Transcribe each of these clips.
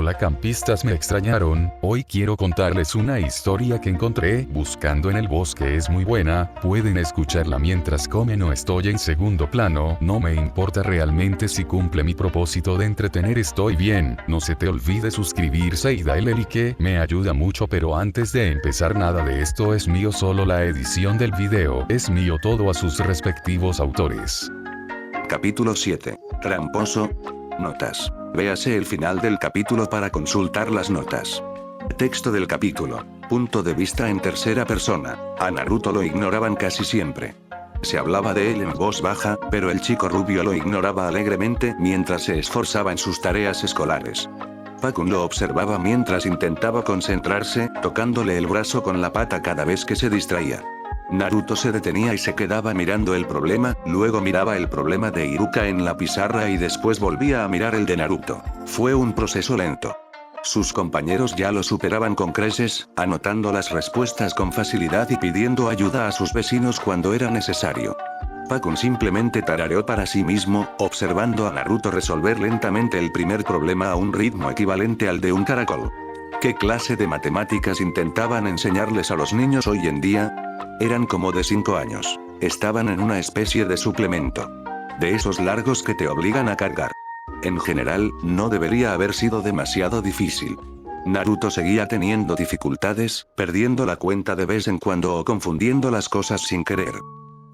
Hola campistas, me extrañaron. Hoy quiero contarles una historia que encontré buscando en el bosque. Es muy buena, pueden escucharla mientras comen o estoy en segundo plano. No me importa realmente si cumple mi propósito de entretener, estoy bien. No se te olvide suscribirse y darle like, me ayuda mucho. Pero antes de empezar, nada de esto es mío, solo la edición del video es mío, todo a sus respectivos autores. Capítulo 7. Tramposo. Notas. Véase el final del capítulo para consultar las notas. Texto del capítulo. Punto de vista en tercera persona. A Naruto lo ignoraban casi siempre. Se hablaba de él en voz baja, pero el chico rubio lo ignoraba alegremente mientras se esforzaba en sus tareas escolares. Pakun lo observaba mientras intentaba concentrarse, tocándole el brazo con la pata cada vez que se distraía. Naruto se detenía y se quedaba mirando el problema, luego miraba el problema de Iruka en la pizarra y después volvía a mirar el de Naruto. Fue un proceso lento. Sus compañeros ya lo superaban con creces, anotando las respuestas con facilidad y pidiendo ayuda a sus vecinos cuando era necesario. Pakun simplemente tarareó para sí mismo, observando a Naruto resolver lentamente el primer problema a un ritmo equivalente al de un caracol. ¿Qué clase de matemáticas intentaban enseñarles a los niños hoy en día? Eran como de 5 años. Estaban en una especie de suplemento. De esos largos que te obligan a cargar. En general, no debería haber sido demasiado difícil. Naruto seguía teniendo dificultades, perdiendo la cuenta de vez en cuando o confundiendo las cosas sin querer.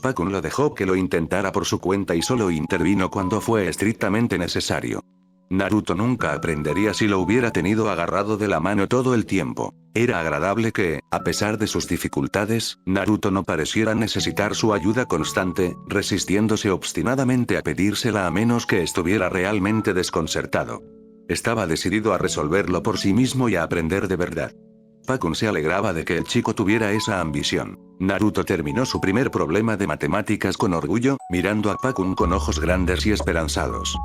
Pakun lo dejó que lo intentara por su cuenta y solo intervino cuando fue estrictamente necesario. Naruto nunca aprendería si lo hubiera tenido agarrado de la mano todo el tiempo. Era agradable que, a pesar de sus dificultades, Naruto no pareciera necesitar su ayuda constante, resistiéndose obstinadamente a pedírsela a menos que estuviera realmente desconcertado. Estaba decidido a resolverlo por sí mismo y a aprender de verdad. Pakun se alegraba de que el chico tuviera esa ambición. Naruto terminó su primer problema de matemáticas con orgullo, mirando a Pakun con ojos grandes y esperanzados.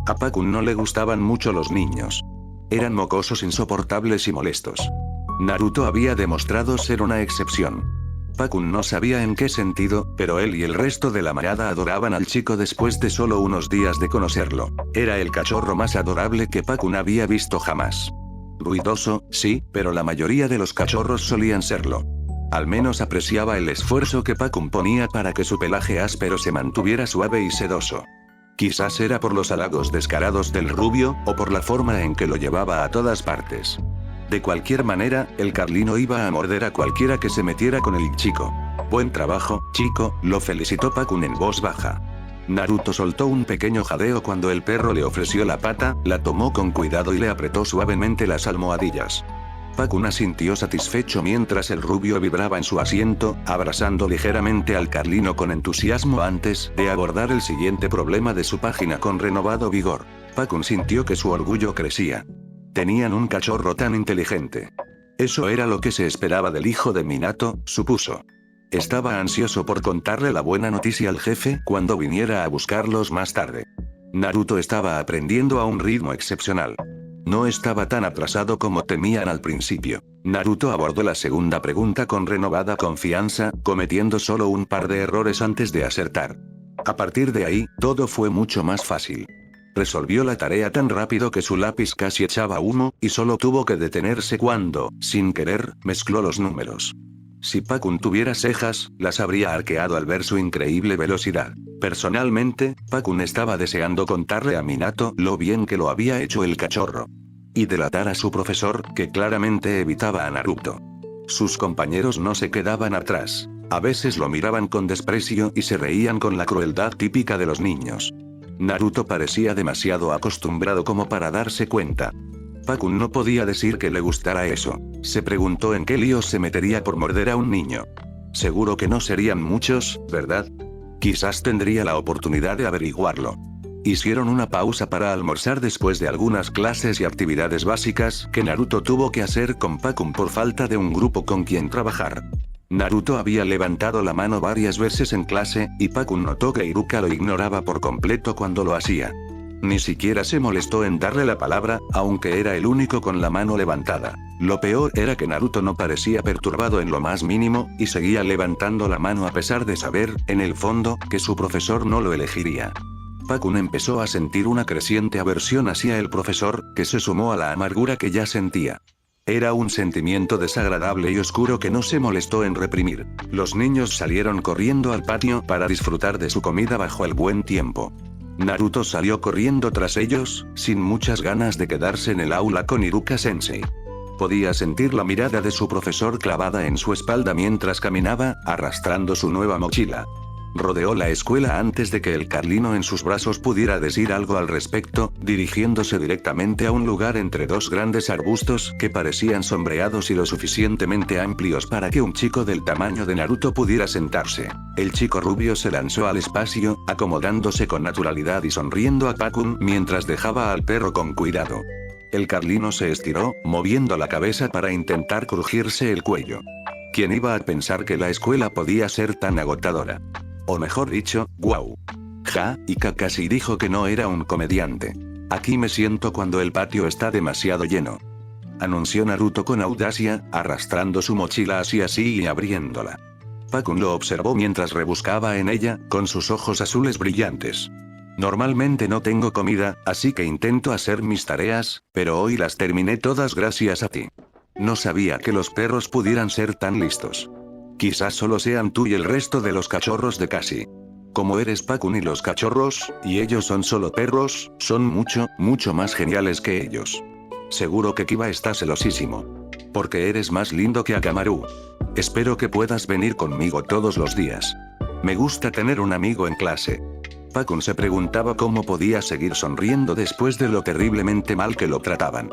A Pakun no le gustaban mucho los niños. Eran mocosos, insoportables y molestos. Naruto había demostrado ser una excepción. Pakun no sabía en qué sentido, pero él y el resto de la manada adoraban al chico después de solo unos días de conocerlo. Era el cachorro más adorable que Pakun había visto jamás. Ruidoso, sí, pero la mayoría de los cachorros solían serlo. Al menos apreciaba el esfuerzo que Pakun ponía para que su pelaje áspero se mantuviera suave y sedoso. Quizás era por los halagos descarados del rubio, o por la forma en que lo llevaba a todas partes. De cualquier manera, el Carlino iba a morder a cualquiera que se metiera con el chico. Buen trabajo, chico, lo felicitó Pakun en voz baja. Naruto soltó un pequeño jadeo cuando el perro le ofreció la pata, la tomó con cuidado y le apretó suavemente las almohadillas. Pakun asintió satisfecho mientras el rubio vibraba en su asiento, abrazando ligeramente al Carlino con entusiasmo antes de abordar el siguiente problema de su página con renovado vigor. Pakun sintió que su orgullo crecía. Tenían un cachorro tan inteligente. Eso era lo que se esperaba del hijo de Minato, supuso. Estaba ansioso por contarle la buena noticia al jefe cuando viniera a buscarlos más tarde. Naruto estaba aprendiendo a un ritmo excepcional. No estaba tan atrasado como temían al principio. Naruto abordó la segunda pregunta con renovada confianza, cometiendo solo un par de errores antes de acertar. A partir de ahí, todo fue mucho más fácil. Resolvió la tarea tan rápido que su lápiz casi echaba humo, y solo tuvo que detenerse cuando, sin querer, mezcló los números. Si Pakun tuviera cejas, las habría arqueado al ver su increíble velocidad. Personalmente, Pakun estaba deseando contarle a Minato lo bien que lo había hecho el cachorro. Y delatar a su profesor, que claramente evitaba a Naruto. Sus compañeros no se quedaban atrás. A veces lo miraban con desprecio y se reían con la crueldad típica de los niños. Naruto parecía demasiado acostumbrado como para darse cuenta. Pakun no podía decir que le gustara eso. Se preguntó en qué líos se metería por morder a un niño. Seguro que no serían muchos, ¿verdad? Quizás tendría la oportunidad de averiguarlo. Hicieron una pausa para almorzar después de algunas clases y actividades básicas que Naruto tuvo que hacer con Pakun por falta de un grupo con quien trabajar. Naruto había levantado la mano varias veces en clase, y Pakun notó que Iruka lo ignoraba por completo cuando lo hacía. Ni siquiera se molestó en darle la palabra, aunque era el único con la mano levantada. Lo peor era que Naruto no parecía perturbado en lo más mínimo, y seguía levantando la mano a pesar de saber, en el fondo, que su profesor no lo elegiría. Pakun empezó a sentir una creciente aversión hacia el profesor, que se sumó a la amargura que ya sentía. Era un sentimiento desagradable y oscuro que no se molestó en reprimir. Los niños salieron corriendo al patio para disfrutar de su comida bajo el buen tiempo. Naruto salió corriendo tras ellos, sin muchas ganas de quedarse en el aula con Iruka-sensei. Podía sentir la mirada de su profesor clavada en su espalda mientras caminaba, arrastrando su nueva mochila. Rodeó la escuela antes de que el Carlino en sus brazos pudiera decir algo al respecto, dirigiéndose directamente a un lugar entre dos grandes arbustos que parecían sombreados y lo suficientemente amplios para que un chico del tamaño de Naruto pudiera sentarse. El chico rubio se lanzó al espacio, acomodándose con naturalidad y sonriendo a Pakun mientras dejaba al perro con cuidado. El Carlino se estiró, moviendo la cabeza para intentar crujirse el cuello. ¿Quién iba a pensar que la escuela podía ser tan agotadora? O mejor dicho, wow. Y Kakashi dijo que no era un comediante. Aquí me siento cuando el patio está demasiado lleno, anunció Naruto con audacia, arrastrando su mochila hacia sí y abriéndola. Pakun lo observó mientras rebuscaba en ella, con sus ojos azules brillantes. Normalmente no tengo comida, así que intento hacer mis tareas, pero hoy las terminé todas gracias a ti. No sabía que los perros pudieran ser tan listos. Quizás solo sean tú y el resto de los cachorros de Kashi. Como eres Pakun y los cachorros, y ellos son solo perros, son mucho más geniales que ellos. Seguro que Kiba está celosísimo. Porque eres más lindo que Akamaru. Espero que puedas venir conmigo todos los días. Me gusta tener un amigo en clase. Pakun se preguntaba cómo podía seguir sonriendo después de lo terriblemente mal que lo trataban.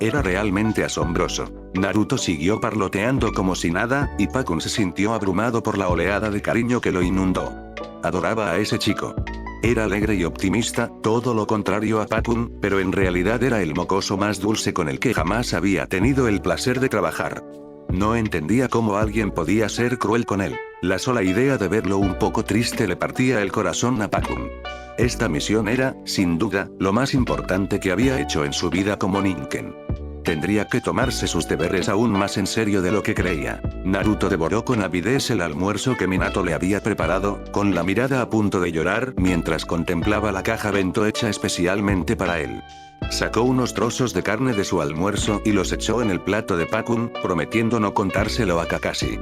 Era realmente asombroso. Naruto siguió parloteando como si nada, y Pakun se sintió abrumado por la oleada de cariño que lo inundó. Adoraba a ese chico. Era alegre y optimista, todo lo contrario a Pakun, pero en realidad era el mocoso más dulce con el que jamás había tenido el placer de trabajar. No entendía cómo alguien podía ser cruel con él. La sola idea de verlo un poco triste le partía el corazón a Pakun. Esta misión era, sin duda, lo más importante que había hecho en su vida como Ninken. Tendría que tomarse sus deberes aún más en serio de lo que creía. Naruto devoró con avidez el almuerzo que Minato le había preparado, con la mirada a punto de llorar mientras contemplaba la caja bento hecha especialmente para él. Sacó unos trozos de carne de su almuerzo y los echó en el plato de Pakun, prometiendo no contárselo a Kakashi.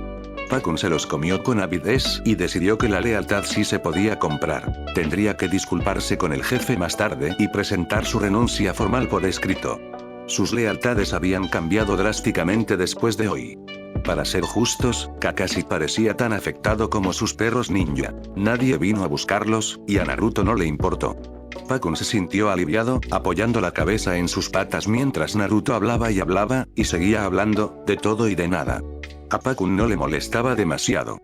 Pakun se los comió con avidez y decidió que la lealtad sí se podía comprar. Tendría que disculparse con el jefe más tarde y presentar su renuncia formal por escrito. Sus lealtades habían cambiado drásticamente después de hoy. Para ser justos, Kakashi parecía tan afectado como sus perros ninja. Nadie vino a buscarlos, y a Naruto no le importó. Pakun se sintió aliviado, apoyando la cabeza en sus patas mientras Naruto hablaba, y seguía hablando, de todo y de nada. A Pakun no le molestaba demasiado.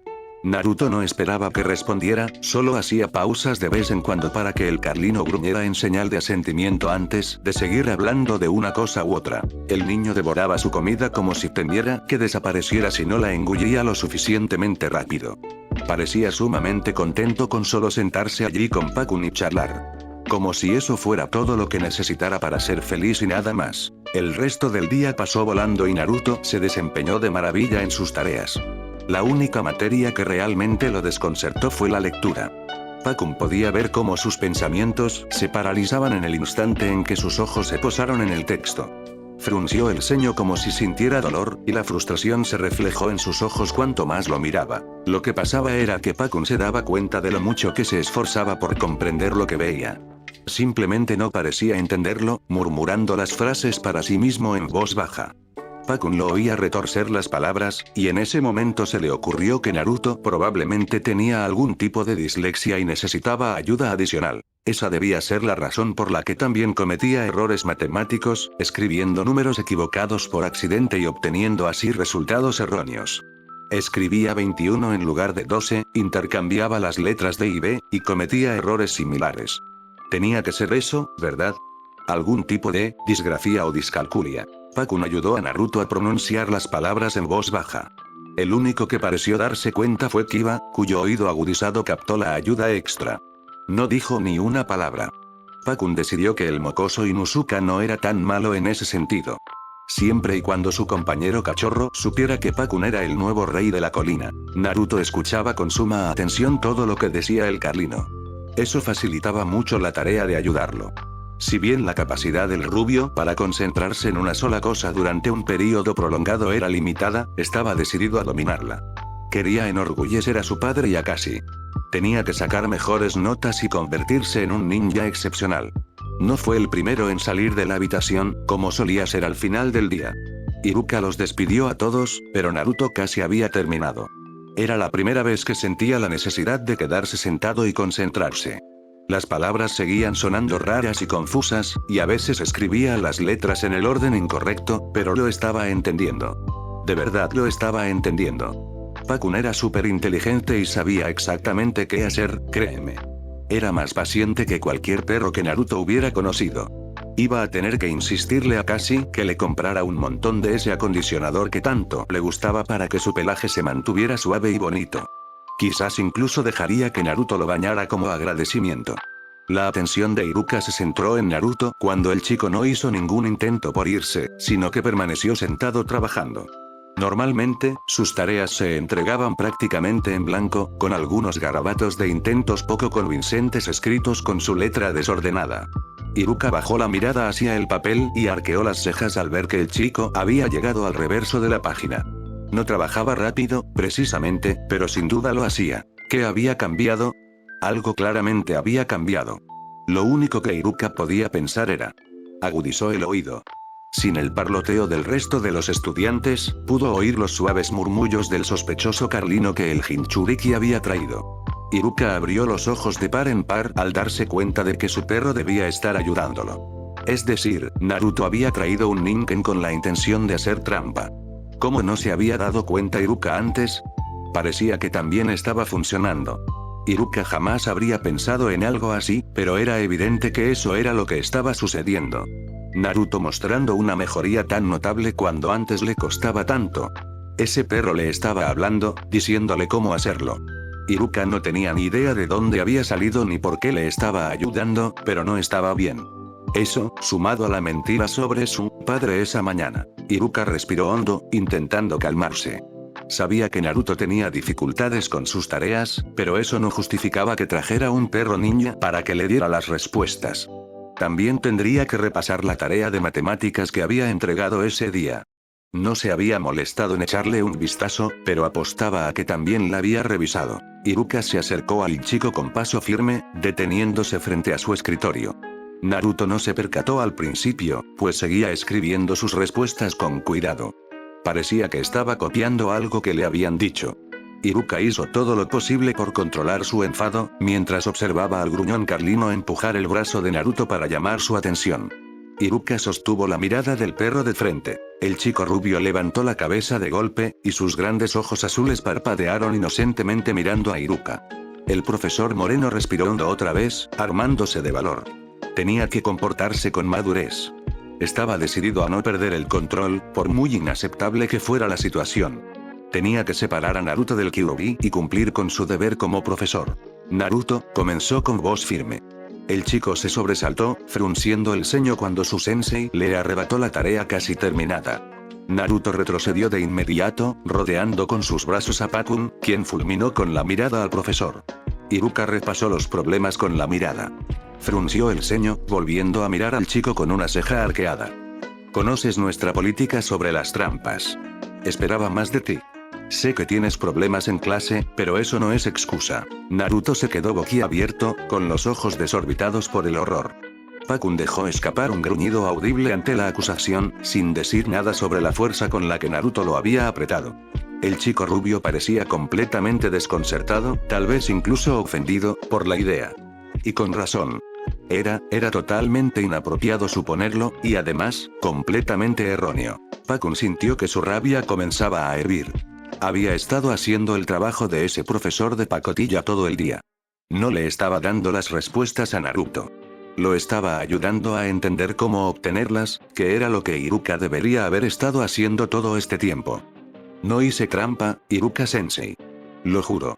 Naruto no esperaba que respondiera, solo hacía pausas de vez en cuando para que el Carlino gruñera en señal de asentimiento antes de seguir hablando de una cosa u otra. El niño devoraba su comida como si temiera que desapareciera si no la engullía lo suficientemente rápido. Parecía sumamente contento con solo sentarse allí con Pakun y charlar. Como si eso fuera todo lo que necesitara para ser feliz y nada más. El resto del día pasó volando y Naruto se desempeñó de maravilla en sus tareas. La única materia que realmente lo desconcertó fue la lectura. Pakun podía ver cómo sus pensamientos se paralizaban en el instante en que sus ojos se posaron en el texto. Frunció el ceño como si sintiera dolor, y la frustración se reflejó en sus ojos cuanto más lo miraba. Lo que pasaba era que Pakun se daba cuenta de lo mucho que se esforzaba por comprender lo que veía. Simplemente no parecía entenderlo, murmurando las frases para sí mismo en voz baja. Pakun lo oía retorcer las palabras, y en ese momento se le ocurrió que Naruto probablemente tenía algún tipo de dislexia y necesitaba ayuda adicional. Esa debía ser la razón por la que también cometía errores matemáticos, escribiendo números equivocados por accidente y obteniendo así resultados erróneos. Escribía 21 en lugar de 12, intercambiaba las letras D y B, y cometía errores similares. Tenía que ser eso, ¿verdad? Algún tipo de disgrafía o discalculia. Pakun ayudó a Naruto a pronunciar las palabras en voz baja. El único que pareció darse cuenta fue Kiba, cuyo oído agudizado captó la ayuda extra. No dijo ni una palabra. Pakun decidió que el mocoso Inuzuka no era tan malo en ese sentido. Siempre y cuando su compañero cachorro supiera que Pakun era el nuevo rey de la colina. Naruto escuchaba con suma atención todo lo que decía el Carlino. Eso facilitaba mucho la tarea de ayudarlo. Si bien la capacidad del rubio para concentrarse en una sola cosa durante un periodo prolongado era limitada, estaba decidido a dominarla. Quería enorgullecer a su padre y a Cassie. Tenía que sacar mejores notas y convertirse en un ninja excepcional. No fue el primero en salir de la habitación, como solía ser al final del día. Iruka los despidió a todos, pero Naruto casi había terminado. Era la primera vez que sentía la necesidad de quedarse sentado y concentrarse. Las palabras seguían sonando raras y confusas, y a veces escribía las letras en el orden incorrecto, pero lo estaba entendiendo. De verdad lo estaba entendiendo. Pakun era súper inteligente y sabía exactamente qué hacer, créeme. Era más paciente que cualquier perro que Naruto hubiera conocido. Iba a tener que insistirle a Cassie que le comprara un montón de ese acondicionador que tanto le gustaba para que su pelaje se mantuviera suave y bonito. Quizás incluso dejaría que Naruto lo bañara como agradecimiento. La atención de Iruka se centró en Naruto cuando el chico no hizo ningún intento por irse, sino que permaneció sentado trabajando. Normalmente, sus tareas se entregaban prácticamente en blanco, con algunos garabatos de intentos poco convincentes escritos con su letra desordenada. Iruka bajó la mirada hacia el papel y arqueó las cejas al ver que el chico había llegado al reverso de la página. No trabajaba rápido, precisamente, pero sin duda lo hacía. ¿Qué había cambiado? Algo claramente había cambiado. Lo único que Iruka podía pensar era. Agudizó el oído. Sin el parloteo del resto de los estudiantes, pudo oír los suaves murmullos del sospechoso Carlino que el Jinchuriki había traído. Iruka abrió los ojos de par en par al darse cuenta de que su perro debía estar ayudándolo. Es decir, Naruto había traído un Ninken con la intención de hacer trampa. ¿Cómo no se había dado cuenta Iruka antes? Parecía que también estaba funcionando. Iruka jamás habría pensado en algo así, pero era evidente que eso era lo que estaba sucediendo. Naruto mostrando una mejoría tan notable cuando antes le costaba tanto. Ese perro le estaba hablando, diciéndole cómo hacerlo. Iruka no tenía ni idea de dónde había salido ni por qué le estaba ayudando, pero no estaba bien. Eso, sumado a la mentira sobre su padre esa mañana. Iruka respiró hondo, intentando calmarse. Sabía que Naruto tenía dificultades con sus tareas, pero eso no justificaba que trajera un perro ninja para que le diera las respuestas. También tendría que repasar la tarea de matemáticas que había entregado ese día. No se había molestado en echarle un vistazo, pero apostaba a que también la había revisado. Iruka se acercó al chico con paso firme, deteniéndose frente a su escritorio. Naruto no se percató al principio, pues seguía escribiendo sus respuestas con cuidado. Parecía que estaba copiando algo que le habían dicho. Iruka hizo todo lo posible por controlar su enfado, mientras observaba al gruñón Carlino empujar el brazo de Naruto para llamar su atención. Iruka sostuvo la mirada del perro de frente. El chico rubio levantó la cabeza de golpe, y sus grandes ojos azules parpadearon inocentemente mirando a Iruka. El profesor Moreno respiró hondo otra vez, armándose de valor. Tenía que comportarse con madurez. Estaba decidido a no perder el control, por muy inaceptable que fuera la situación. Tenía que separar a Naruto del Kyuubi y cumplir con su deber como profesor. Naruto, comenzó con voz firme. El chico se sobresaltó, frunciendo el ceño cuando su sensei le arrebató la tarea casi terminada. Naruto retrocedió de inmediato, rodeando con sus brazos a Pakun, quien fulminó con la mirada al profesor. Iruka repasó los problemas con la mirada. Frunció el ceño, volviendo a mirar al chico con una ceja arqueada. Conoces nuestra política sobre las trampas. Esperaba más de ti. Sé que tienes problemas en clase, pero eso no es excusa. Naruto se quedó boquiabierto, con los ojos desorbitados por el horror. Pakun dejó escapar un gruñido audible ante la acusación, sin decir nada sobre la fuerza con la que Naruto lo había apretado. El chico rubio parecía completamente desconcertado, tal vez incluso ofendido, por la idea. Y con razón. Era totalmente inapropiado suponerlo, y además, completamente erróneo. Pakun sintió que su rabia comenzaba a hervir. Había estado haciendo el trabajo de ese profesor de pacotilla todo el día. No le estaba dando las respuestas a Naruto. Lo estaba ayudando a entender cómo obtenerlas, que era lo que Iruka debería haber estado haciendo todo este tiempo. No hice trampa, Iruka-sensei. Lo juro.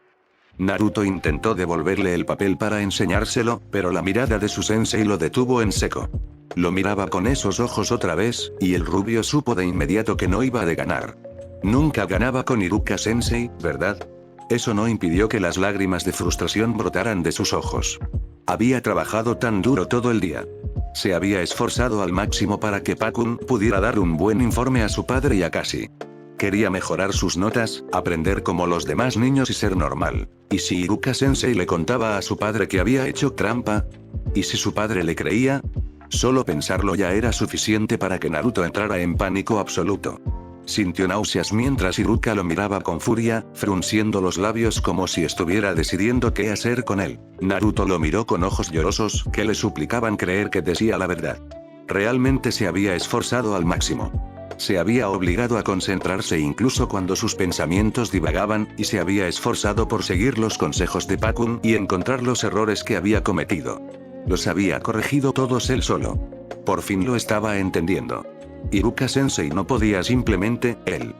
Naruto intentó devolverle el papel para enseñárselo, pero la mirada de su sensei lo detuvo en seco. Lo miraba con esos ojos otra vez, y el rubio supo de inmediato que no iba de ganar. Nunca ganaba con Iruka-sensei, ¿verdad? Eso no impidió que las lágrimas de frustración brotaran de sus ojos. Había trabajado tan duro todo el día. Se había esforzado al máximo para que Pakun pudiera dar un buen informe a su padre y a Cassie. Quería mejorar sus notas, aprender como los demás niños y ser normal. ¿Y si Iruka-sensei le contaba a su padre que había hecho trampa? ¿Y si su padre le creía? Solo pensarlo ya era suficiente para que Naruto entrara en pánico absoluto. Sintió náuseas mientras Iruka lo miraba con furia, frunciendo los labios como si estuviera decidiendo qué hacer con él. Naruto lo miró con ojos llorosos que le suplicaban creer que decía la verdad. Realmente se había esforzado al máximo. Se había obligado a concentrarse incluso cuando sus pensamientos divagaban, y se había esforzado por seguir los consejos de Pakun y encontrar los errores que había cometido. Los había corregido todos él solo. Por fin lo estaba entendiendo. Iruka-sensei no podía simplemente, él.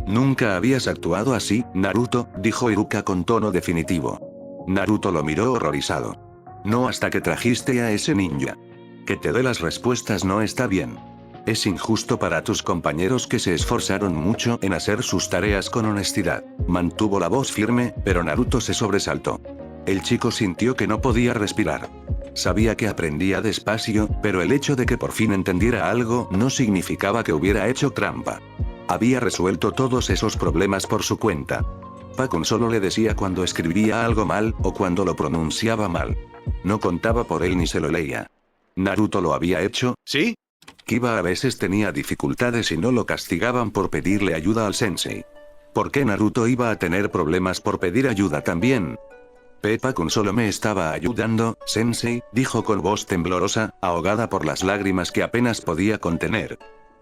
Nunca habías actuado así, Naruto, dijo Iruka con tono definitivo. Naruto lo miró horrorizado. No hasta que trajiste a ese ninja. Que te dé las respuestas no está bien. Es injusto para tus compañeros que se esforzaron mucho en hacer sus tareas con honestidad. Mantuvo la voz firme, pero Naruto se sobresaltó. El chico sintió que no podía respirar. Sabía que aprendía despacio, pero el hecho de que por fin entendiera algo no significaba que hubiera hecho trampa. Había resuelto todos esos problemas por su cuenta. Pakun solo le decía cuando escribía algo mal, o cuando lo pronunciaba mal. No contaba por él ni se lo leía. Naruto lo había hecho, ¿sí? Kiba a veces tenía dificultades y no lo castigaban por pedirle ayuda al sensei. ¿Por qué Naruto iba a tener problemas por pedir ayuda también? Pakun solo me estaba ayudando, sensei, dijo con voz temblorosa, ahogada por las lágrimas que apenas podía contener.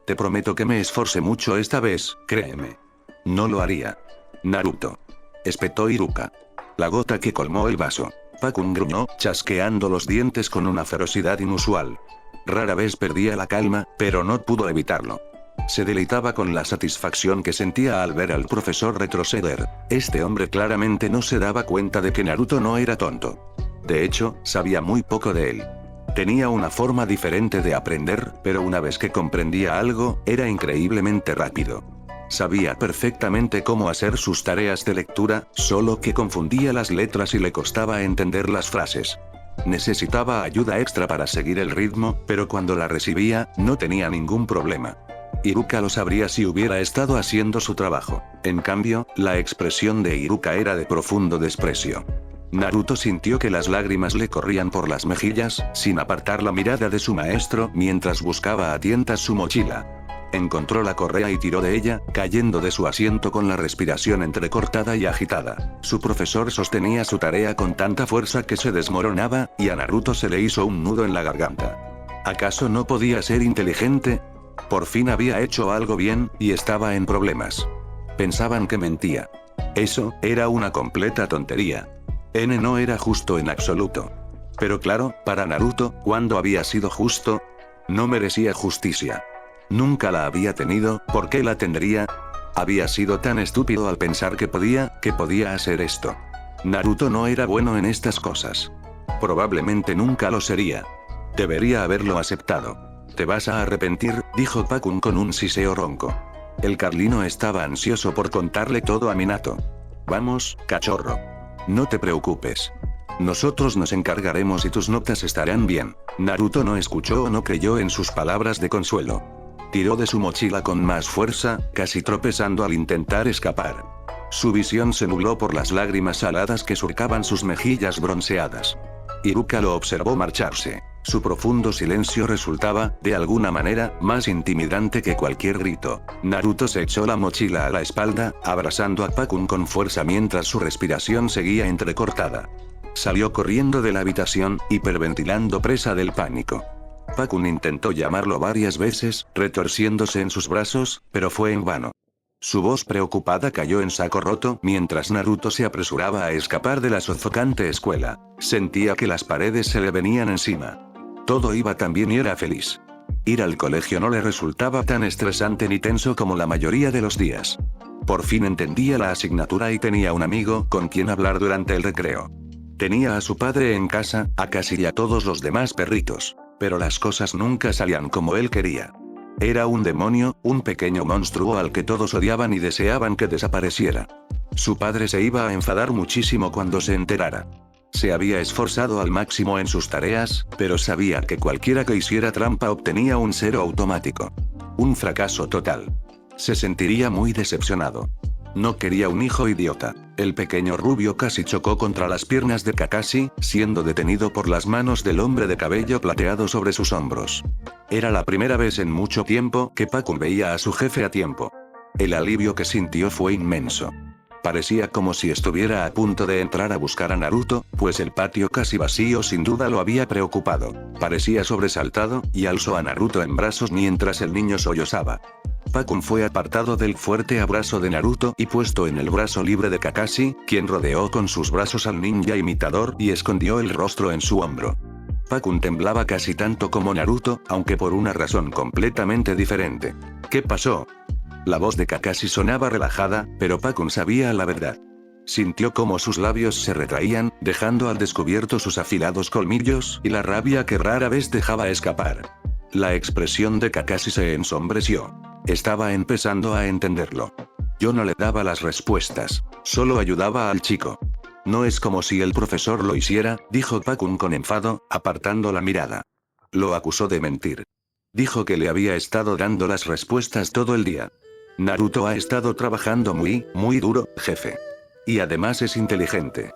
Te prometo que me esforcé mucho esta vez, créeme. No lo haría. Naruto. Espetó Iruka. La gota que colmó el vaso. Pakun gruñó, chasqueando los dientes con una ferocidad inusual. Rara vez perdía la calma, pero no pudo evitarlo. Se deleitaba con la satisfacción que sentía al ver al profesor retroceder. Este hombre claramente no se daba cuenta de que Naruto no era tonto. De hecho, sabía muy poco de él. Tenía una forma diferente de aprender, pero una vez que comprendía algo, era increíblemente rápido. Sabía perfectamente cómo hacer sus tareas de lectura, solo que confundía las letras y le costaba entender las frases. Necesitaba ayuda extra para seguir el ritmo, pero cuando la recibía, no tenía ningún problema. Iruka lo sabría si hubiera estado haciendo su trabajo. En cambio, la expresión de Iruka era de profundo desprecio. Naruto sintió que las lágrimas le corrían por las mejillas, sin apartar la mirada de su maestro mientras buscaba a tientas su mochila. Encontró la correa y tiró de ella, cayendo de su asiento con la respiración entrecortada y agitada. Su profesor sostenía su tarea con tanta fuerza que se desmoronaba, y a Naruto se le hizo un nudo en la garganta. ¿Acaso no podía ser inteligente? Por fin había hecho algo bien, y estaba en problemas. Pensaban que mentía. Eso era una completa tontería. No era justo en absoluto. Pero claro, para Naruto, ¿cuándo había sido justo? No merecía justicia. Nunca la había tenido, ¿por qué la tendría? Había sido tan estúpido al pensar que podía hacer esto. Naruto no era bueno en estas cosas. Probablemente nunca lo sería. Debería haberlo aceptado. Te vas a arrepentir, dijo Pakun con un siseo ronco. El Carlino estaba ansioso por contarle todo a Minato. Vamos, cachorro. No te preocupes. Nosotros nos encargaremos y tus notas estarán bien. Naruto no escuchó o no creyó en sus palabras de consuelo. Tiró de su mochila con más fuerza, casi tropezando al intentar escapar. Su visión se nubló por las lágrimas saladas que surcaban sus mejillas bronceadas. Iruka lo observó marcharse. Su profundo silencio resultaba, de alguna manera, más intimidante que cualquier grito. Naruto se echó la mochila a la espalda, abrazando a Pakun con fuerza mientras su respiración seguía entrecortada. Salió corriendo de la habitación, hiperventilando presa del pánico. Pakun intentó llamarlo varias veces, retorciéndose en sus brazos, pero fue en vano. Su voz preocupada cayó en saco roto mientras Naruto se apresuraba a escapar de la sofocante escuela. Sentía que las paredes se le venían encima. Todo iba tan bien y era feliz. Ir al colegio no le resultaba tan estresante ni tenso como la mayoría de los días. Por fin entendía la asignatura y tenía un amigo con quien hablar durante el recreo. Tenía a su padre en casa, a Cassie y a todos los demás perritos. Pero las cosas nunca salían como él quería. Era un demonio, un pequeño monstruo al que todos odiaban y deseaban que desapareciera. Su padre se iba a enfadar muchísimo cuando se enterara. Se había esforzado al máximo en sus tareas, pero sabía que cualquiera que hiciera trampa obtenía un 0 automático. Un fracaso total. Se sentiría muy decepcionado. No quería un hijo idiota. El pequeño rubio casi chocó contra las piernas de Kakashi, siendo detenido por las manos del hombre de cabello plateado sobre sus hombros. Era la primera vez en mucho tiempo que Pakun veía a su jefe a tiempo. El alivio que sintió fue inmenso. Parecía como si estuviera a punto de entrar a buscar a Naruto, pues el patio casi vacío sin duda lo había preocupado. Parecía sobresaltado, y alzó a Naruto en brazos mientras el niño sollozaba. Pakun fue apartado del fuerte abrazo de Naruto y puesto en el brazo libre de Kakashi, quien rodeó con sus brazos al ninja imitador y escondió el rostro en su hombro. Pakun temblaba casi tanto como Naruto, aunque por una razón completamente diferente. ¿Qué pasó? La voz de Kakashi sonaba relajada, pero Pakun sabía la verdad. Sintió como sus labios se retraían, dejando al descubierto sus afilados colmillos y la rabia que rara vez dejaba escapar. La expresión de Kakashi se ensombreció. Estaba empezando a entenderlo. Yo no le daba las respuestas, solo ayudaba al chico. No es como si el profesor lo hiciera, dijo Pakun con enfado, apartando la mirada. Lo acusó de mentir. Dijo que le había estado dando las respuestas todo el día. Naruto ha estado trabajando muy duro, jefe. Y además es inteligente.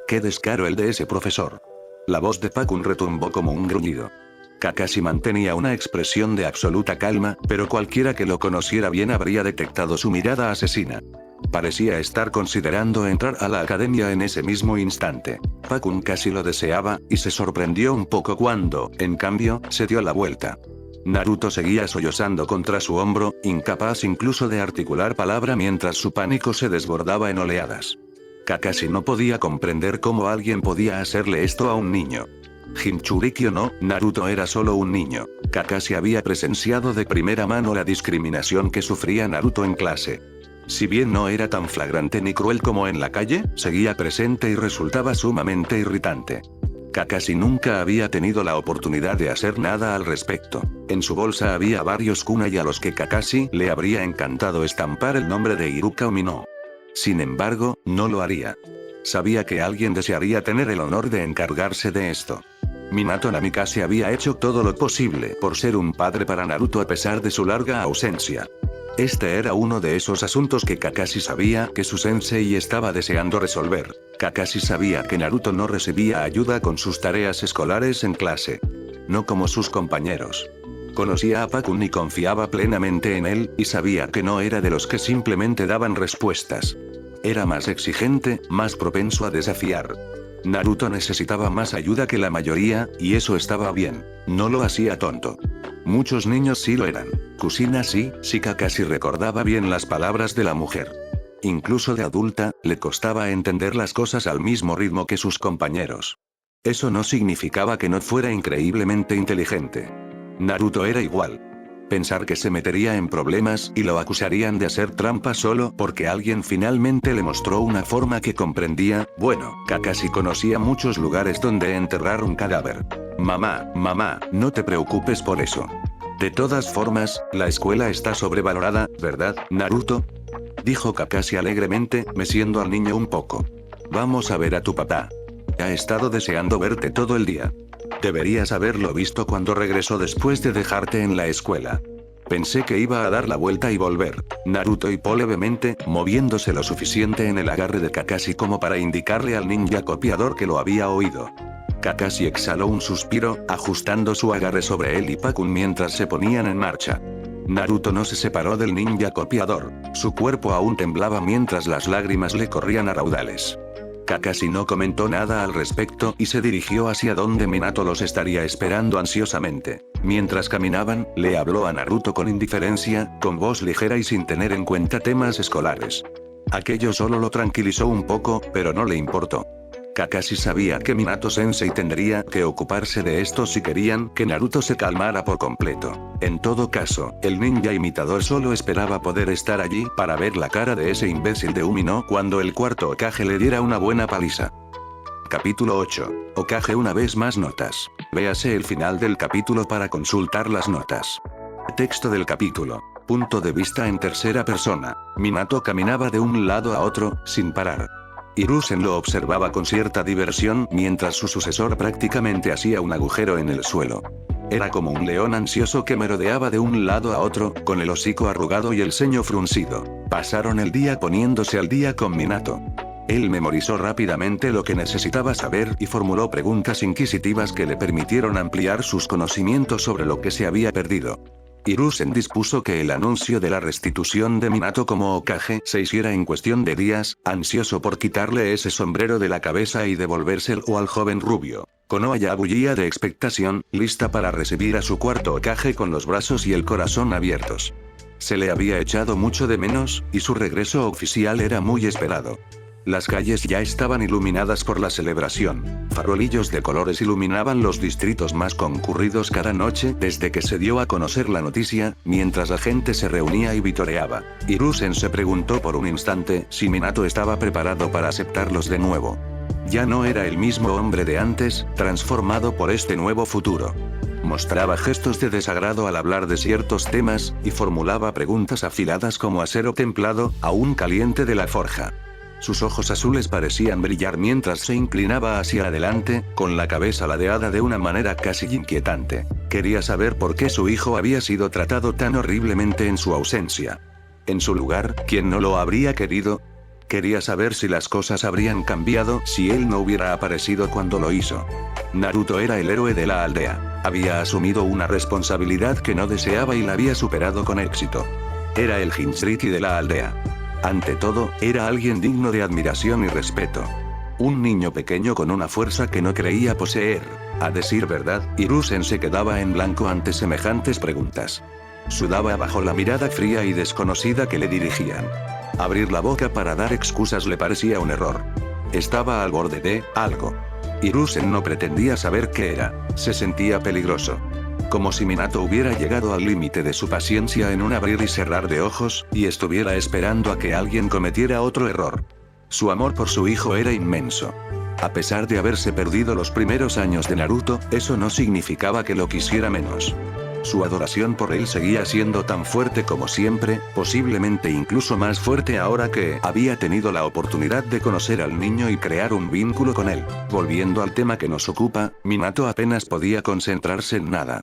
Qué descaro el de ese profesor. La voz de Pakun retumbó como un gruñido. Kakashi mantenía una expresión de absoluta calma, pero cualquiera que lo conociera bien habría detectado su mirada asesina. Parecía estar considerando entrar a la academia en ese mismo instante. Pakun casi lo deseaba, y se sorprendió un poco cuando, en cambio, se dio la vuelta. Naruto seguía sollozando contra su hombro, incapaz incluso de articular palabra mientras su pánico se desbordaba en oleadas. Kakashi no podía comprender cómo alguien podía hacerle esto a un niño. Jinchuriki o no, Naruto era solo un niño. Kakashi había presenciado de primera mano la discriminación que sufría Naruto en clase. Si bien no era tan flagrante ni cruel como en la calle, seguía presente y resultaba sumamente irritante. Kakashi nunca había tenido la oportunidad de hacer nada al respecto. En su bolsa había varios kunai a los que Kakashi le habría encantado estampar el nombre de Iruka Umino. Sin embargo, no lo haría. Sabía que alguien desearía tener el honor de encargarse de esto. Minato Namikaze había hecho todo lo posible por ser un padre para Naruto a pesar de su larga ausencia. Este era uno de esos asuntos que Kakashi sabía que su sensei estaba deseando resolver. Kakashi sabía que Naruto no recibía ayuda con sus tareas escolares en clase. No como sus compañeros. Conocía a Pakun y confiaba plenamente en él, y sabía que no era de los que simplemente daban respuestas. Era más exigente, más propenso a desafiar. Naruto necesitaba más ayuda que la mayoría, y eso estaba bien. No lo hacía tonto. Muchos niños sí lo eran. Kusina sí, Kakashi recordaba bien las palabras de la mujer. Incluso de adulta, le costaba entender las cosas al mismo ritmo que sus compañeros. Eso no significaba que no fuera increíblemente inteligente. Naruto era igual. Pensar que se metería en problemas y lo acusarían de hacer trampa solo porque alguien finalmente le mostró una forma que comprendía. Bueno, Kakashi conocía muchos lugares donde enterrar un cadáver. Mamá, no te preocupes por eso. De todas formas, la escuela está sobrevalorada, ¿verdad, Naruto? Dijo Kakashi alegremente, meciendo al niño un poco. Vamos a ver a tu papá. Ha estado deseando verte todo el día. Deberías haberlo visto cuando regresó después de dejarte en la escuela. Pensé que iba a dar la vuelta y volver. Naruto hipó levemente, moviéndose lo suficiente en el agarre de Kakashi como para indicarle al ninja copiador que lo había oído. Kakashi exhaló un suspiro, ajustando su agarre sobre él y Pakun mientras se ponían en marcha. Naruto no se separó del ninja copiador. Su cuerpo aún temblaba mientras las lágrimas le corrían a raudales. Kakashi no comentó nada al respecto y se dirigió hacia donde Minato los estaría esperando ansiosamente. Mientras caminaban, le habló a Naruto con indiferencia, con voz ligera y sin tener en cuenta temas escolares. Aquello solo lo tranquilizó un poco, pero no le importó. Kakashi sabía que Minato-sensei tendría que ocuparse de esto si querían que Naruto se calmara por completo. En todo caso, el ninja imitador solo esperaba poder estar allí para ver la cara de ese imbécil de Umino cuando el cuarto Hokage le diera una buena paliza. Capítulo 8. Hokage una vez más notas. Véase el final del capítulo para consultar las notas. Texto del capítulo. Punto de vista en tercera persona. Minato caminaba de un lado a otro, sin parar. Hiruzen lo observaba con cierta diversión mientras su sucesor prácticamente hacía un agujero en el suelo. Era como un león ansioso que merodeaba de un lado a otro, con el hocico arrugado y el ceño fruncido. Pasaron el día poniéndose al día con Minato. Él memorizó rápidamente lo que necesitaba saber y formuló preguntas inquisitivas que le permitieron ampliar sus conocimientos sobre lo que se había perdido. Hiruzen dispuso que el anuncio de la restitución de Minato como Hokage se hiciera en cuestión de días, ansioso por quitarle ese sombrero de la cabeza y devolvérselo al joven rubio. Konoha ya bullía de expectación, lista para recibir a su cuarto Hokage con los brazos y el corazón abiertos. Se le había echado mucho de menos, y su regreso oficial era muy esperado. Las calles ya estaban iluminadas por la celebración. Farolillos de colores iluminaban los distritos más concurridos cada noche desde que se dio a conocer la noticia, mientras la gente se reunía y vitoreaba. Hiruzen se preguntó por un instante si Minato estaba preparado para aceptarlos de nuevo. Ya no era el mismo hombre de antes, transformado por este nuevo futuro. Mostraba gestos de desagrado al hablar de ciertos temas, y formulaba preguntas afiladas como acero templado, aún caliente de la forja. Sus ojos azules parecían brillar mientras se inclinaba hacia adelante, con la cabeza ladeada de una manera casi inquietante. Quería saber por qué su hijo había sido tratado tan horriblemente en su ausencia. En su lugar, ¿quién no lo habría querido? Quería saber si las cosas habrían cambiado si él no hubiera aparecido cuando lo hizo. Naruto era el héroe de la aldea. Había asumido una responsabilidad que no deseaba y la había superado con éxito. Era el Jinchuriki de la aldea. Ante todo, era alguien digno de admiración y respeto. Un niño pequeño con una fuerza que no creía poseer. A decir verdad, Hiruzen se quedaba en blanco ante semejantes preguntas. Sudaba bajo la mirada fría y desconocida que le dirigían. Abrir la boca para dar excusas le parecía un error. Estaba al borde de algo. Hiruzen no pretendía saber qué era. Se sentía peligroso. Como si Minato hubiera llegado al límite de su paciencia en un abrir y cerrar de ojos, y estuviera esperando a que alguien cometiera otro error. Su amor por su hijo era inmenso. A pesar de haberse perdido los primeros años de Naruto, eso no significaba que lo quisiera menos. Su adoración por él seguía siendo tan fuerte como siempre, posiblemente incluso más fuerte ahora que había tenido la oportunidad de conocer al niño y crear un vínculo con él. Volviendo al tema que nos ocupa, Minato apenas podía concentrarse en nada.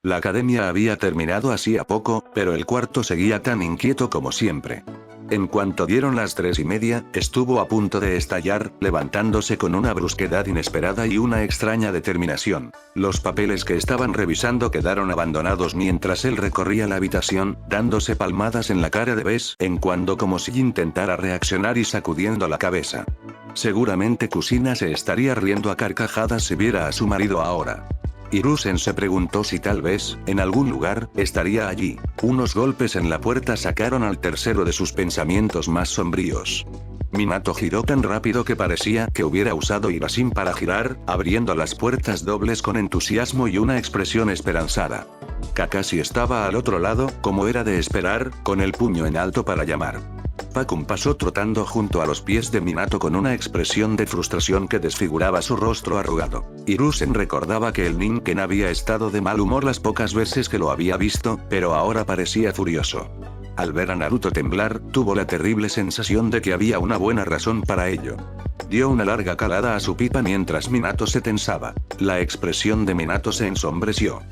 La academia había terminado hacía poco, pero el cuarto seguía tan inquieto como siempre. En cuanto dieron las 3:30, estuvo a punto de estallar, levantándose con una brusquedad inesperada y una extraña determinación. Los papeles que estaban revisando quedaron abandonados mientras él recorría la habitación, dándose palmadas en la cara de vez en cuando como si intentara reaccionar y sacudiendo la cabeza. Seguramente Kusina se estaría riendo a carcajadas si viera a su marido ahora. Hiruzen se preguntó si tal vez, en algún lugar, estaría allí. Unos golpes en la puerta sacaron al tercero de sus pensamientos más sombríos. Minato giró tan rápido que parecía que hubiera usado Irasin para girar, abriendo las puertas dobles con entusiasmo y una expresión esperanzada. Kakashi estaba al otro lado, como era de esperar, con el puño en alto para llamar. Pakun pasó trotando junto a los pies de Minato con una expresión de frustración que desfiguraba su rostro arrugado. Hiruzen recordaba que el Ninken había estado de mal humor las pocas veces que lo había visto, pero ahora parecía furioso. Al ver a Naruto temblar, tuvo la terrible sensación de que había una buena razón para ello. Dio una larga calada a su pipa mientras Minato se tensaba. La expresión de Minato se ensombreció.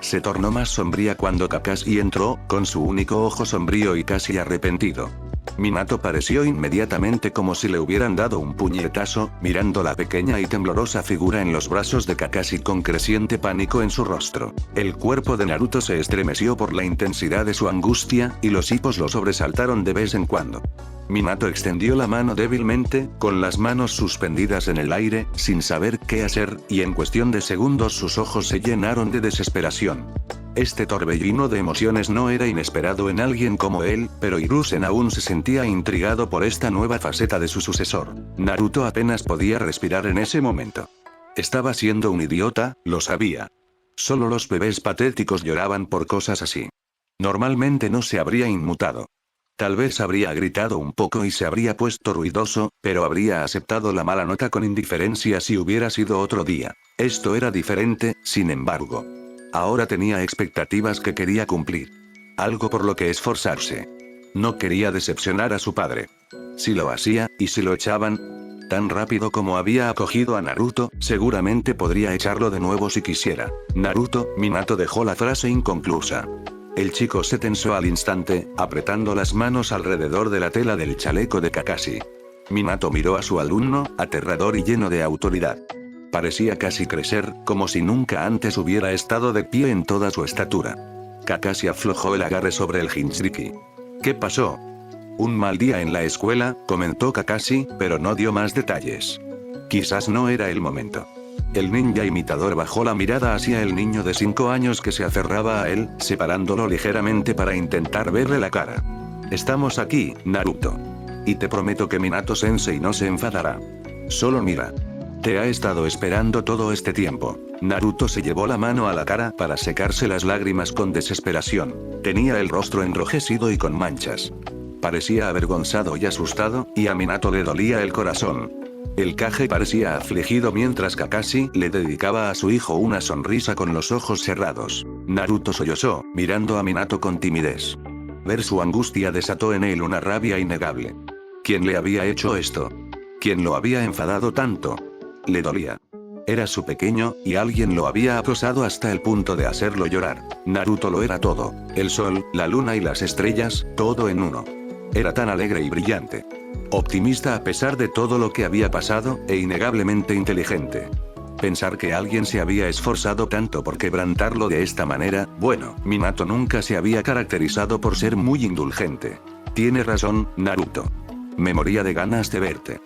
Se tornó más sombría cuando Kakashi entró, con su único ojo sombrío y casi arrepentido. Minato pareció inmediatamente como si le hubieran dado un puñetazo, mirando la pequeña y temblorosa figura en los brazos de Kakashi con creciente pánico en su rostro. El cuerpo de Naruto se estremeció por la intensidad de su angustia, y los hipos lo sobresaltaron de vez en cuando. Minato extendió la mano débilmente, con las manos suspendidas en el aire, sin saber qué hacer, y en cuestión de segundos sus ojos se llenaron de desesperación. Este torbellino de emociones no era inesperado en alguien como él, pero Hiruzen aún se sentía intrigado por esta nueva faceta de su sucesor. Naruto apenas podía respirar en ese momento. Estaba siendo un idiota, lo sabía. Solo los bebés patéticos lloraban por cosas así. Normalmente no se habría inmutado. Tal vez habría gritado un poco y se habría puesto ruidoso, pero habría aceptado la mala nota con indiferencia si hubiera sido otro día. Esto era diferente, sin embargo. Ahora tenía expectativas que quería cumplir. Algo por lo que esforzarse. No quería decepcionar a su padre. Si lo hacía, y si lo echaban, Tan rápido como había acogido a Naruto, seguramente podría echarlo de nuevo si quisiera. Naruto, Minato dejó la frase inconclusa. El chico se tensó al instante, apretando las manos alrededor de la tela del chaleco de Kakashi. Minato miró a su alumno, aterrador y lleno de autoridad. Parecía casi crecer, como si nunca antes hubiera estado de pie en toda su estatura. Kakashi aflojó el agarre sobre el Jinchuriki. ¿Qué pasó? Un mal día en la escuela, comentó Kakashi, pero no dio más detalles. Quizás no era el momento. El ninja imitador bajó la mirada hacia el niño de 5 años que se aferraba a él, separándolo ligeramente para intentar verle la cara. Estamos aquí, Naruto. Y te prometo que Minato-sensei no se enfadará. Solo mira. Te ha estado esperando todo este tiempo. Naruto se llevó la mano a la cara para secarse las lágrimas con desesperación. Tenía el rostro enrojecido y con manchas. Parecía avergonzado y asustado, y a Minato le dolía el corazón. El Kage parecía afligido mientras Kakashi le dedicaba a su hijo una sonrisa con los ojos cerrados. Naruto sollozó, mirando a Minato con timidez. Ver su angustia desató en él una rabia innegable. ¿Quién le había hecho esto? ¿Quién lo había enfadado tanto? Le dolía. Era su pequeño, y alguien lo había acosado hasta el punto de hacerlo llorar. Naruto lo era todo. El sol, la luna y las estrellas, todo en uno. Era tan alegre y brillante. Optimista a pesar de todo lo que había pasado, e innegablemente inteligente. Pensar que alguien se había esforzado tanto por quebrantarlo de esta manera, bueno, Minato nunca se había caracterizado por ser muy indulgente. Tiene razón, Naruto. Me moría de ganas de verte.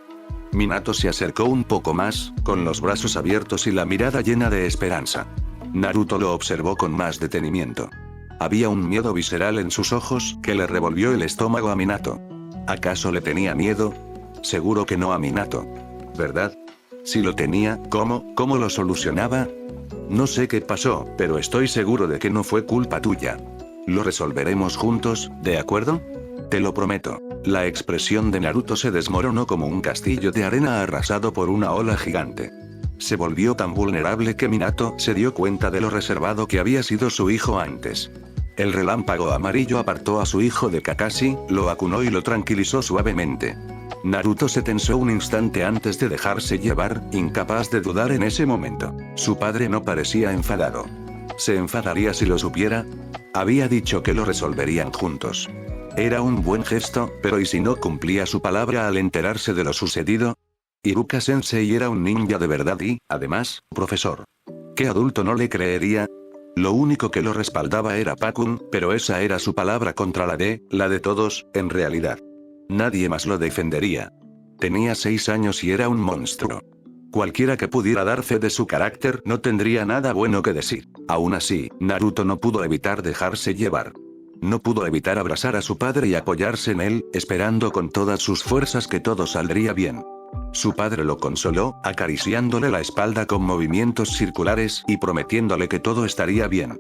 Minato se acercó un poco más, con los brazos abiertos y la mirada llena de esperanza. Naruto lo observó con más detenimiento. Había un miedo visceral en sus ojos que le revolvió el estómago a Minato. ¿Acaso le tenía miedo? Seguro que no a Minato. ¿Verdad? Si lo tenía, ¿cómo lo solucionaba? No sé qué pasó, pero estoy seguro de que no fue culpa tuya. Lo resolveremos juntos, ¿de acuerdo? Te lo prometo. La expresión de Naruto se desmoronó como un castillo de arena arrasado por una ola gigante. Se volvió tan vulnerable que Minato se dio cuenta de lo reservado que había sido su hijo antes. El relámpago amarillo apartó a su hijo de Kakashi, lo acunó y lo tranquilizó suavemente. Naruto se tensó un instante antes de dejarse llevar, incapaz de dudar en ese momento. Su padre no parecía enfadado. ¿Se enfadaría si lo supiera? Había dicho que lo resolverían juntos. Era un buen gesto, pero ¿y si no cumplía su palabra al enterarse de lo sucedido? Iruka-sensei era un ninja de verdad y, además, profesor. ¿Qué adulto no le creería? Lo único que lo respaldaba era Pakun, pero esa era su palabra contra la de todos, en realidad. Nadie más lo defendería. Tenía 6 años y era un monstruo. Cualquiera que pudiera dar fe de su carácter no tendría nada bueno que decir. Aún así, Naruto no pudo evitar dejarse llevar. No pudo evitar abrazar a su padre y apoyarse en él, esperando con todas sus fuerzas que todo saldría bien. Su padre lo consoló, acariciándole la espalda con movimientos circulares y prometiéndole que todo estaría bien.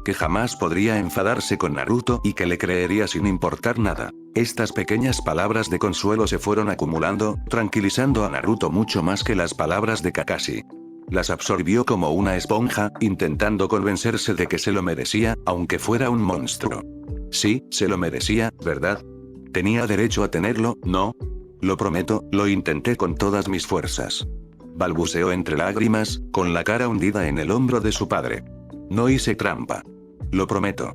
Que jamás podría enfadarse con Naruto y que le creería sin importar nada. Estas pequeñas palabras de consuelo se fueron acumulando, tranquilizando a Naruto mucho más que las palabras de Kakashi. Las absorbió como una esponja, intentando convencerse de que se lo merecía, aunque fuera un monstruo. Sí, se lo merecía, ¿verdad? Tenía derecho a tenerlo, ¿no? Lo prometo, lo intenté con todas mis fuerzas. Balbuceó entre lágrimas, con la cara hundida en el hombro de su padre. No hice trampa. Lo prometo.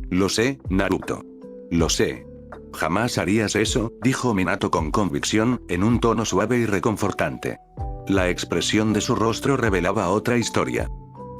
Lo sé, Naruto. Lo sé. Jamás harías eso, dijo Minato con convicción, en un tono suave y reconfortante. La expresión de su rostro revelaba otra historia.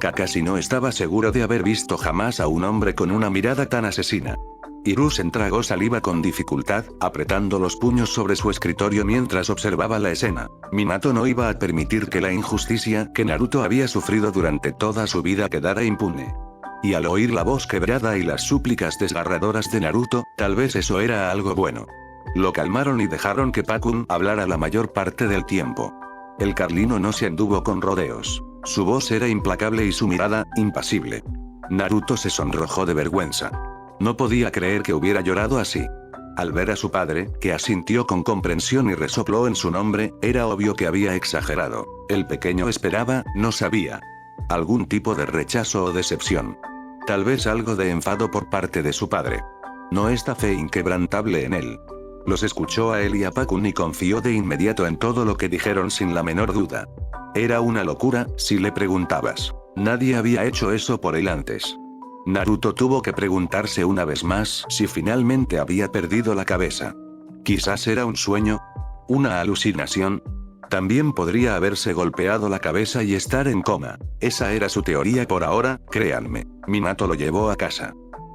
Kakashi no estaba seguro de haber visto jamás a un hombre con una mirada tan asesina. Hiruzen tragó saliva con dificultad, apretando los puños sobre su escritorio mientras observaba la escena. Minato no iba a permitir que la injusticia que Naruto había sufrido durante toda su vida quedara impune. Y al oír la voz quebrada y las súplicas desgarradoras de Naruto, tal vez eso era algo bueno. Lo calmaron y dejaron que Pakun hablara la mayor parte del tiempo. El carlino no se anduvo con rodeos. Su voz era implacable y su mirada, impasible. Naruto se sonrojó de vergüenza. No podía creer que hubiera llorado así. Al ver a su padre, que asintió con comprensión y resopló en su nombre, era obvio que había exagerado. El pequeño esperaba, no sabía. Algún tipo de rechazo o decepción. Tal vez algo de enfado por parte de su padre. No esta fe inquebrantable en él. Los escuchó a él y a Pakun y confió de inmediato en todo lo que dijeron sin la menor duda. Era una locura, si le preguntabas. Nadie había hecho eso por él antes. Naruto tuvo que preguntarse una vez más si finalmente había perdido la cabeza. Quizás era un sueño, una alucinación. También podría haberse golpeado la cabeza y estar en coma. Esa era su teoría por ahora, créanme. Minato lo llevó a casa.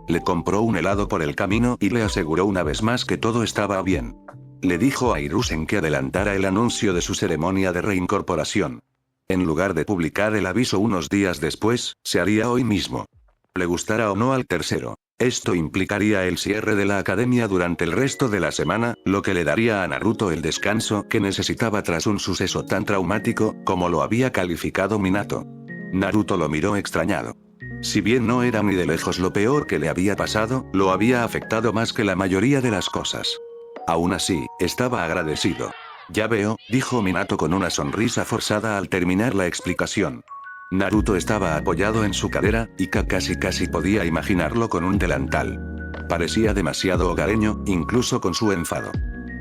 Le compró un helado por el camino y le aseguró una vez más que todo estaba bien. Le dijo a Hiruzen que adelantara el anuncio de su ceremonia de reincorporación. En lugar de publicar el aviso unos días después, se haría hoy mismo. Le gustara o no al tercero. Esto implicaría el cierre de la academia durante el resto de la semana, lo que le daría a Naruto el descanso que necesitaba tras un suceso tan traumático, como lo había calificado Minato. Naruto lo miró extrañado. Si bien no era ni de lejos lo peor que le había pasado, lo había afectado más que la mayoría de las cosas. Aún así, estaba agradecido. Ya veo, dijo Minato con una sonrisa forzada al terminar la explicación. Naruto estaba apoyado en su cadera, y Kakashi casi podía imaginarlo con un delantal. Parecía demasiado hogareño, incluso con su enfado.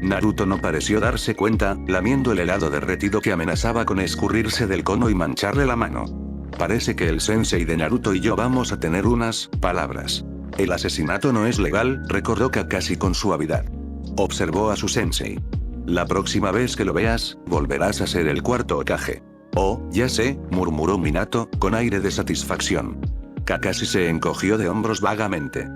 Naruto no pareció darse cuenta, lamiendo el helado derretido que amenazaba con escurrirse del cono y mancharle la mano. Parece que el sensei de Naruto y yo vamos a tener unas palabras. El asesinato no es legal, recordó Kakashi con suavidad. Observó a su sensei. La próxima vez que lo veas, volverás a ser el cuarto Hokage. Oh, ya sé, murmuró Minato, con aire de satisfacción. Kakashi se encogió de hombros vagamente.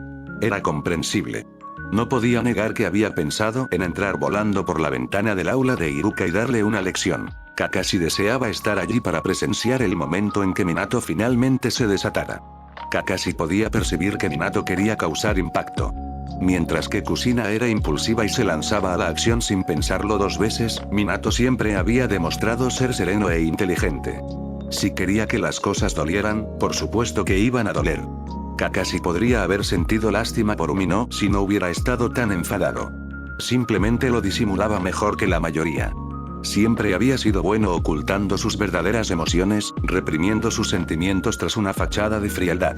Era comprensible. No podía negar que había pensado en entrar volando por la ventana del aula de Iruka y darle una lección. Kakashi deseaba estar allí para presenciar el momento en que Minato finalmente se desatara. Kakashi podía percibir que Minato quería causar impacto. Mientras que Kushina era impulsiva y se lanzaba a la acción sin pensarlo dos veces, Minato siempre había demostrado ser sereno e inteligente. Si quería que las cosas dolieran, por supuesto que iban a doler. Kakashi podría haber sentido lástima por Umino si no hubiera estado tan enfadado. Simplemente lo disimulaba mejor que la mayoría. Siempre había sido bueno ocultando sus verdaderas emociones, reprimiendo sus sentimientos tras una fachada de frialdad.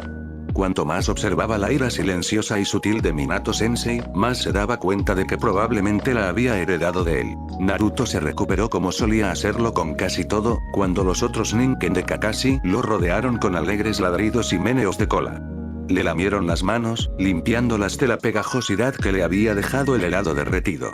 Cuanto más observaba la ira silenciosa y sutil de Minato Sensei, más se daba cuenta de que probablemente la había heredado de él. Naruto se recuperó como solía hacerlo con casi todo, cuando los otros ninken de Kakashi lo rodearon con alegres ladridos y meneos de cola. Le lamieron las manos, limpiándolas de la pegajosidad que le había dejado el helado derretido.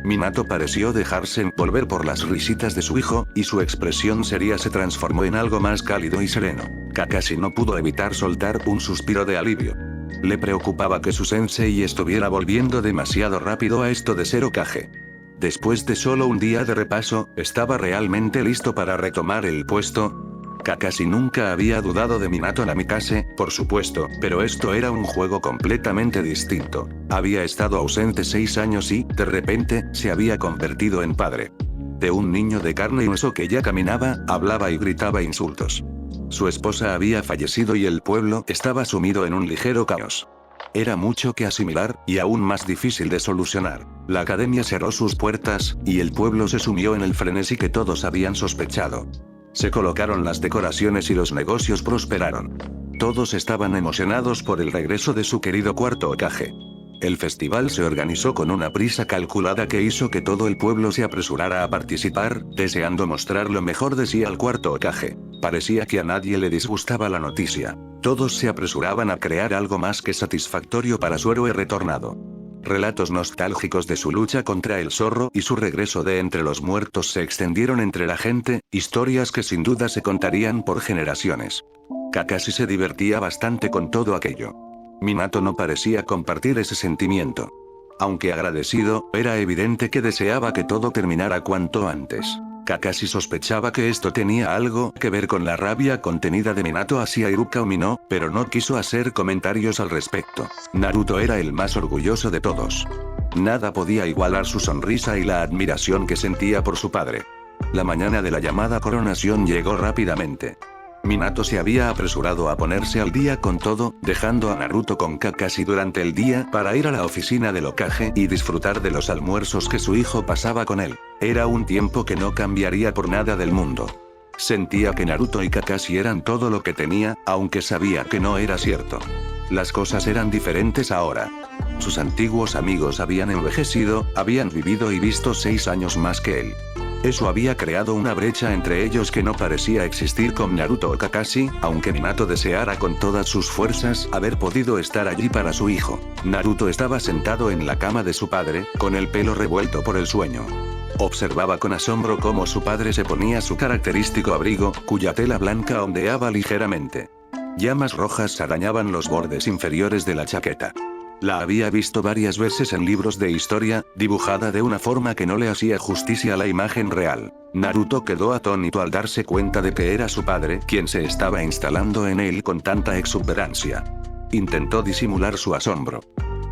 Minato pareció dejarse envolver por las risitas de su hijo, y su expresión seria se transformó en algo más cálido y sereno. Kakashi no pudo evitar soltar un suspiro de alivio. Le preocupaba que su sensei estuviera volviendo demasiado rápido a esto de ser Hokage. Después de solo un día de repaso, ¿estaba realmente listo para retomar el puesto? Kakashi nunca había dudado de Minato Namikaze, por supuesto, pero esto era un juego completamente distinto. Había estado ausente 6 años y, de repente, se había convertido en padre. De un niño de carne y hueso que ya caminaba, hablaba y gritaba insultos. Su esposa había fallecido y el pueblo estaba sumido en un ligero caos. Era mucho que asimilar, y aún más difícil de solucionar. La academia cerró sus puertas, y el pueblo se sumió en el frenesí que todos habían sospechado. Se colocaron las decoraciones y los negocios prosperaron. Todos estaban emocionados por el regreso de su querido cuarto Hokage. El festival se organizó con una prisa calculada que hizo que todo el pueblo se apresurara a participar, deseando mostrar lo mejor de sí al cuarto Hokage. Parecía que a nadie le disgustaba la noticia. Todos se apresuraban a crear algo más que satisfactorio para su héroe retornado. Relatos nostálgicos de su lucha contra el zorro y su regreso de entre los muertos se extendieron entre la gente, historias que sin duda se contarían por generaciones. Kakashi se divertía bastante con todo aquello. Minato no parecía compartir ese sentimiento. Aunque agradecido, era evidente que deseaba que todo terminara cuanto antes. Kakashi sospechaba que esto tenía algo que ver con la rabia contenida de Minato hacia Iruka Umino, pero no quiso hacer comentarios al respecto. Naruto era el más orgulloso de todos. Nada podía igualar su sonrisa y la admiración que sentía por su padre. La mañana de la llamada coronación llegó rápidamente. Minato se había apresurado a ponerse al día con todo, dejando a Naruto con Kakashi durante el día para ir a la oficina del Hokage y disfrutar de los almuerzos que su hijo pasaba con él. Era un tiempo que no cambiaría por nada del mundo. Sentía que Naruto y Kakashi eran todo lo que tenía, aunque sabía que no era cierto. Las cosas eran diferentes ahora. Sus antiguos amigos habían envejecido, habían vivido y visto 6 años más que él. Eso había creado una brecha entre ellos que no parecía existir con Naruto o Kakashi, aunque Minato deseara con todas sus fuerzas haber podido estar allí para su hijo. Naruto estaba sentado en la cama de su padre, con el pelo revuelto por el sueño. Observaba con asombro cómo su padre se ponía su característico abrigo, cuya tela blanca ondeaba ligeramente. Llamas rojas arañaban los bordes inferiores de la chaqueta. La había visto varias veces en libros de historia, dibujada de una forma que no le hacía justicia a la imagen real. Naruto quedó atónito al darse cuenta de que era su padre quien se estaba instalando en él con tanta exuberancia. Intentó disimular su asombro.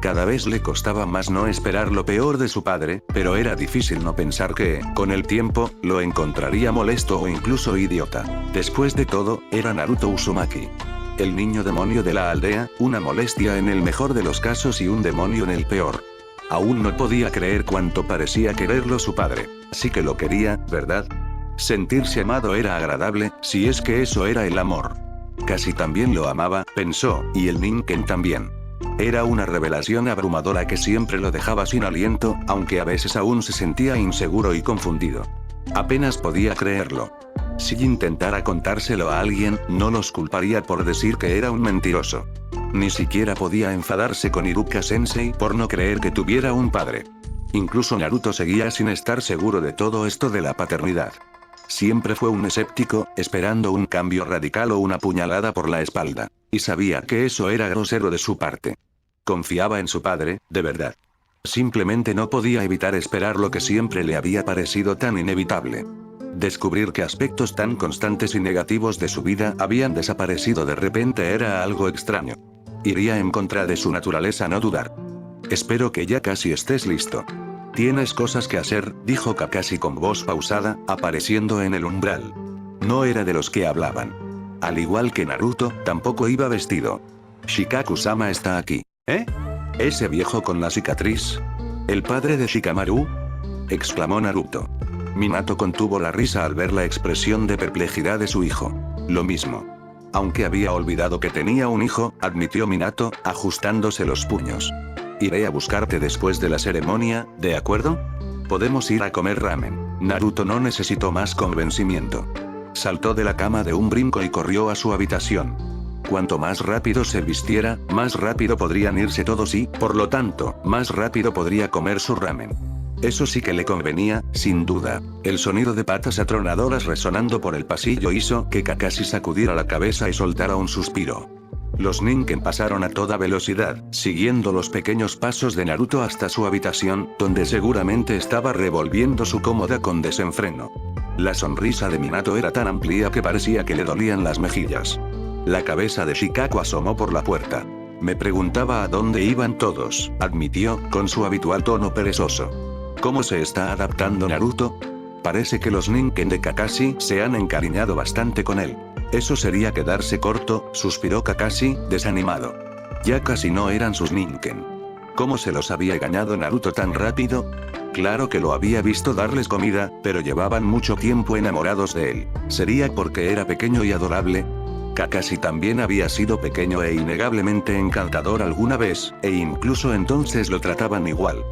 Cada vez le costaba más no esperar lo peor de su padre, pero era difícil no pensar que, con el tiempo, lo encontraría molesto o incluso idiota. Después de todo, era Naruto Uzumaki. El niño demonio de la aldea, una molestia en el mejor de los casos y un demonio en el peor. Aún no podía creer cuánto parecía quererlo su padre. Sí que lo quería, ¿verdad? Sentirse amado era agradable, si es que eso era el amor. Casi también lo amaba, pensó, y el Ningen también. Era una revelación abrumadora que siempre lo dejaba sin aliento, aunque a veces aún se sentía inseguro y confundido. Apenas podía creerlo. Si intentara contárselo a alguien, no los culparía por decir que era un mentiroso. Ni siquiera podía enfadarse con Iruka-sensei por no creer que tuviera un padre. Incluso Naruto seguía sin estar seguro de todo esto de la paternidad. Siempre fue un escéptico, esperando un cambio radical o una puñalada por la espalda. Y sabía que eso era grosero de su parte. Confiaba en su padre, de verdad. Simplemente no podía evitar esperar lo que siempre le había parecido tan inevitable. Descubrir que aspectos tan constantes y negativos de su vida habían desaparecido de repente era algo extraño. Iría en contra de su naturaleza no dudar. Espero que ya casi estés listo. Tienes cosas que hacer, dijo Kakashi con voz pausada, apareciendo en el umbral. No era de los que hablaban. Al igual que Naruto, tampoco iba vestido. Shikaku-sama está aquí. ¿Eh? ¿Ese viejo con la cicatriz? ¿El padre de Shikamaru? Exclamó Naruto. Minato contuvo la risa al ver la expresión de perplejidad de su hijo. Lo mismo. Aunque había olvidado que tenía un hijo, admitió Minato, ajustándose los puños. Iré a buscarte después de la ceremonia, ¿de acuerdo? Podemos ir a comer ramen. Naruto no necesitó más convencimiento. Saltó de la cama de un brinco y corrió a su habitación. Cuanto más rápido se vistiera, más rápido podrían irse todos y, por lo tanto, más rápido podría comer su ramen. Eso sí que le convenía, sin duda. El sonido de patas atronadoras resonando por el pasillo hizo que Kakashi sacudiera la cabeza y soltara un suspiro. Los Ningen pasaron a toda velocidad, siguiendo los pequeños pasos de Naruto hasta su habitación, donde seguramente estaba revolviendo su cómoda con desenfreno. La sonrisa de Minato era tan amplia que parecía que le dolían las mejillas. La cabeza de Shikaku asomó por la puerta. Me preguntaba a dónde iban todos, admitió, con su habitual tono perezoso. ¿Cómo se está adaptando Naruto? Parece que los Ningen de Kakashi se han encariñado bastante con él. Eso sería quedarse corto, suspiró Kakashi, desanimado. Ya casi no eran sus Ningen. ¿Cómo se los había engañado Naruto tan rápido? Claro que lo había visto darles comida, pero llevaban mucho tiempo enamorados de él. ¿Sería porque era pequeño y adorable? Kakashi también había sido pequeño e innegablemente encantador alguna vez, e incluso entonces lo trataban igual.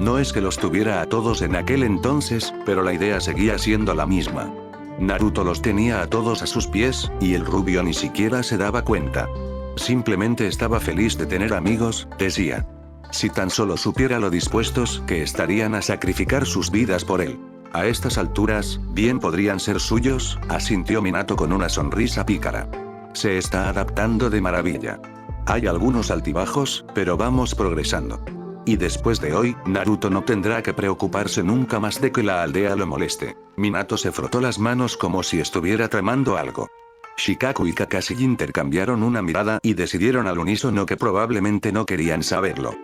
No es que los tuviera a todos en aquel entonces, pero la idea seguía siendo la misma. Naruto los tenía a todos a sus pies, y el rubio ni siquiera se daba cuenta. Simplemente estaba feliz de tener amigos, decía. Si tan solo supiera lo dispuestos que estarían a sacrificar sus vidas por él. A estas alturas, bien podrían ser suyos, asintió Minato con una sonrisa pícara. Se está adaptando de maravilla. Hay algunos altibajos, pero vamos progresando. Y después de hoy, Naruto no tendrá que preocuparse nunca más de que la aldea lo moleste. Minato se frotó las manos como si estuviera tramando algo. Shikaku y Kakashi intercambiaron una mirada y decidieron al unísono que probablemente no querían saberlo.